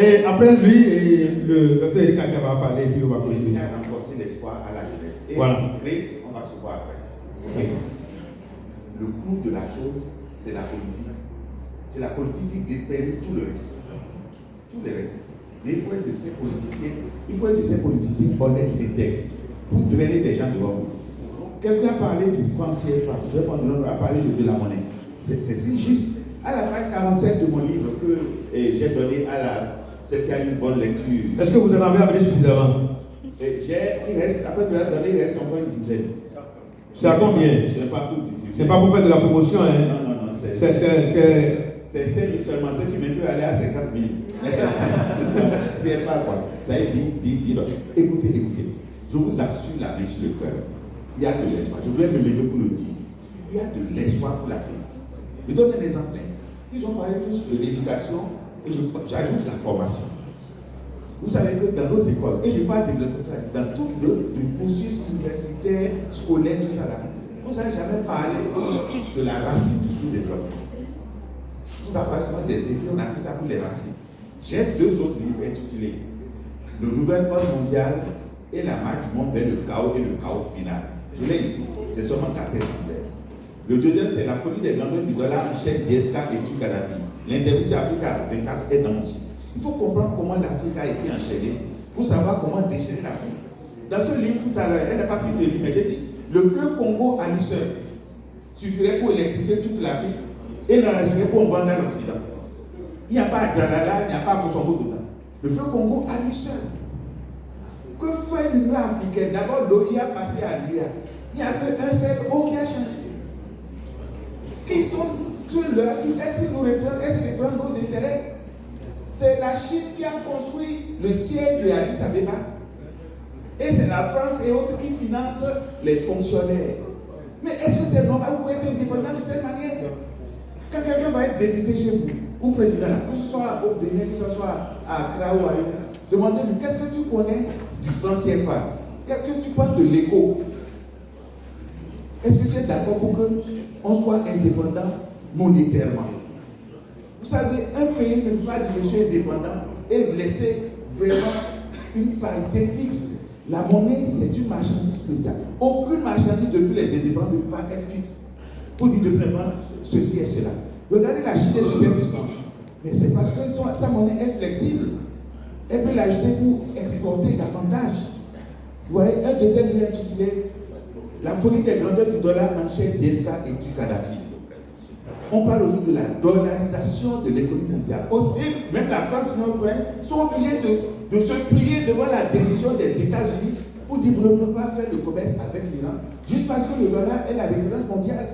Et après lui, le docteur Erika qui va parler, puis on va Politique continuer. a renforcé l'espoir à la jeunesse. Et Voilà. Grace, on va se voir après. Ok. Le clou de la chose, c'est la politique. C'est la politique qui détermine tout le reste. Tout le reste. Mais il faut être de ces politiciens honnêtes et intègres pour drainer des gens devant vous. Quelqu'un a parlé du franc CFA, je vais prendre le nom, a parlé de la monnaie. C'est si juste. À la page 47 de mon livre que j'ai donné à celle qui a une bonne lecture. Est-ce que vous en avez amené suffisamment? Il reste, après de la donner, il reste encore une dizaine. C'est à combien? Je n'ai pas tout ici. C'est pas pour faire de la promotion, hein? Non, c'est 5 000 seulement, ceux qui m'ont pu aller à 50 000. Mais c'est pas quoi. Ça a dit. Écoutez. Je vous assure la main sur le cœur. Il y a de l'espoir. Je voulais me lever pour le dire. Il y a de l'espoir pour l'Afrique. Je donne un exemple. Ils ont parlé tous de l'éducation et j'ajoute la formation. Vous savez que dans nos écoles, et je parle de développement, dans tout le cursus universitaire, scolaire, tout ça là, vous n'avez jamais parlé de la racine du sous-développement. Vous avez parlé seulement des effets, on a pris ça pour les racines. J'ai 2 autres livres intitulés Le nouvel ordre mondial et la marche du monde vers le chaos et le chaos final. Je l'ai ici, c'est seulement 4 exemplaires. Le deuxième, c'est la folie des grandeurs du dollar en chèque DSK et du Kadhafi. L'interview sur Africa 24 est dans mon site. Il faut comprendre comment l'Afrique a été enchaînée pour savoir comment déchaîner l'Afrique. Dans ce livre tout à l'heure, elle n'a pas fini de lire, mais j'ai dit le fleuve Congo à lui seul suffirait pour électrifier toute l'Afrique et n'en resterait pour un vendre à l'Occident. Il n'y a pas à Djalala, il n'y a pas à Kosovo dedans. Le fleuve Congo à lui seul. Que fait l'Union africaine? D'abord, l'OIA a passé à l'IA. Il n'y a qu'un seul eau qui a changé. Qui sont ceux-là? Est-ce qu'ils nous représentent nos intérêts? C'est la Chine qui a construit le siège de Addis Abeba. Et c'est la France et autres qui financent les fonctionnaires. Mais est-ce que c'est normal? Vous pouvez être indépendant de cette manière? Quand quelqu'un va être député chez vous, ou président, que ce soit au Bénin, que ce soit à Accra ou ailleurs, demandez-lui qu'est-ce que tu connais du franc CFA? Qu'est-ce que tu penses de l'éco? Est-ce que tu es d'accord pour qu'on soit indépendant monétairement? Vous savez, un pays ne peut pas dire je suis indépendant et laisser vraiment une parité fixe. La monnaie, c'est une marchandise spéciale. Aucune marchandise depuis les indépendants ne peut pas être fixe. Pour dire de prévoir ceci et cela. Regardez la Chine est super puissance. Mais c'est parce que sa monnaie est flexible. Elle peut l'acheter pour exporter davantage. Vous voyez, un deuxième livre intitulé La folie des grandeurs du dollar en chèque DSK et du Kadhafi. On parle aussi de la dollarisation de l'économie mondiale. Aussi, même la France et l'Europe sont obligés de se plier devant la décision des États-Unis pour dire vous ne pouvez pas faire le commerce avec l'Iran, juste parce que le dollar est la référence mondiale.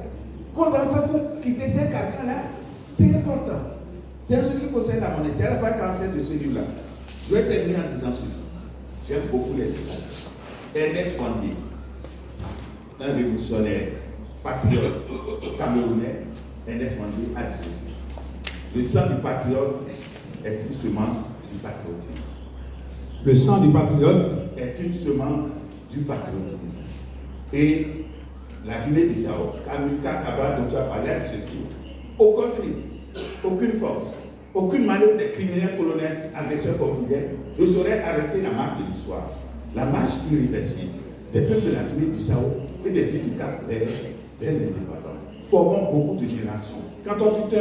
Qu'on va faire pour quitter ces carcans-là, c'est important. C'est ce qui concerne la monnaie. C'est à la page 47 de ce livre-là. Je vais terminer en disant ceci. J'aime beaucoup les citations. Ernest Rwandier, un révolutionnaire, patriote, camerounais, Ernest Rwandier a dit ceci. Le sang du patriote est une semence du patriotisme. Le sang du patriote est une semence du patriotisme. Et la Guinée-Bissau, Kamilka Cabral, dont tu as parlé, a dit ceci. Aucun crime, aucune force, aucune manœuvre des criminels colonialistes agresseurs portugais ne saurait arrêter la marche de l'histoire. La marche irréversible des peuples de la Guinée-Bissau et des îles du Cap-Vert vers l'indépendance formant beaucoup de générations. Quand on dit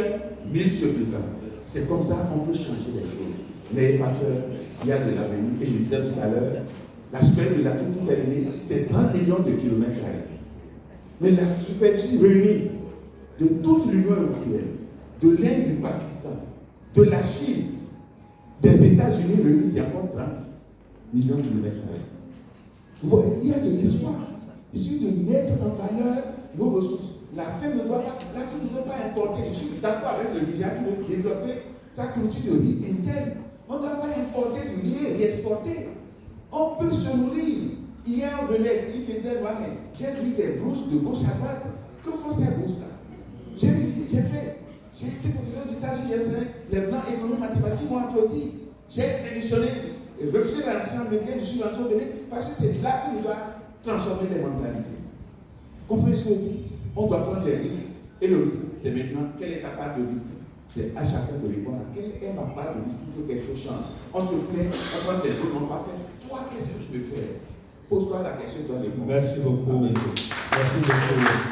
1000 se présentent, c'est comme ça qu'on peut changer les choses. N'ayez pas peur, il y a de l'avenir. Et je disais tout à l'heure, la superficie de l'Afrique tout élimée, c'est 30 millions de kilomètres carrés. Mais la superficie réunie de toute l'Union européenne, de l'Inde, du Pakistan, de la Chine, des États-Unis réunis, c'est encore 30 millions de kilomètres carrés. Vous voyez, il y a de l'espoir. Il suffit de mettre en valeur nos ressources. L'Afrique ne doit pas importer. Je suis d'accord avec le Nigeria qui veut développer sa culture de riz interne. On ne doit pas importer du riz et exporter. On peut se nourrir. Hier, on venait, il faisait loin, mais j'ai vu des brousses de gauche à droite. Que font ces brousses-là? J'ai été professeur aux États-Unis, les blancs économies mathématiques m'ont applaudi. J'ai démissionné et refusé la nation américaine, je suis rentré au Bénin, parce que c'est là qu'on doit transformer les mentalités. Comprenez ce que je dis? On doit prendre les risques. Et le risque, c'est maintenant quelle est ta part de risque? C'est à chacun de répondre à quelle est ma part de l'esprit que quelque chose change. On se plaint, on prend des choses non pas faites. Toi, qu'est-ce que tu veux faire? Pose-toi la question dans les mots. Merci beaucoup. Merci beaucoup.